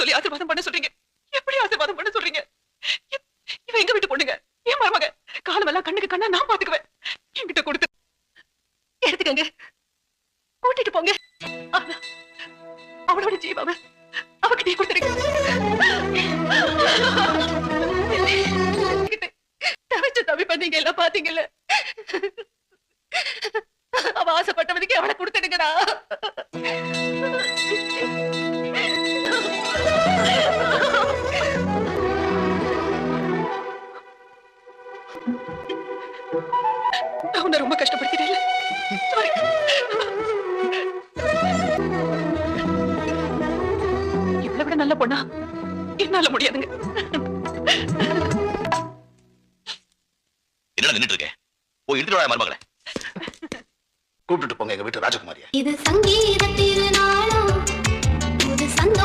சொல்லி ஆசீர்வாதம் பண்ண சொல்றீங்க? எப்படி ஆசீர்வாதம் பண்ண சொல்றீங்க? இவ எங்க வீட்டு பொண்ணுங்க, என் மருமக. காலமெல்லாம் கண்ணுக்கு கண்ணா நான் பாத்துக்குவேன். என்கிட்ட கொடுத்து எடுத்துக்கங்க, கூட்டிட்டு போங்க. ஆனா அவளோட ஜீவாவ அவகிட்டே கொடுத்துருங்க. தவிச்ச தவி பண்ணீங்க எல்லாம் பாத்தீங்கல்ல. அவ ஆசைப்பட்டவனுக்கு அவளை கொடுத்துடுங்கடா. நான் உன்னை ரொம்ப கஷ்டப்படுத்திட்டேன். இவ்வளவு விட நல்ல பொண்ணா என்னால முடியாதுங்க. என்ன நின்னுட்டு இருக்கேன்? போய் எடுத்துட்டு வா மருமகளை. கூப்பிட்டு போங்க எங்க வீட்டு ராஜகுமாரியா. இது சங்கீத திருநாளம், இது சந்தோஷம்.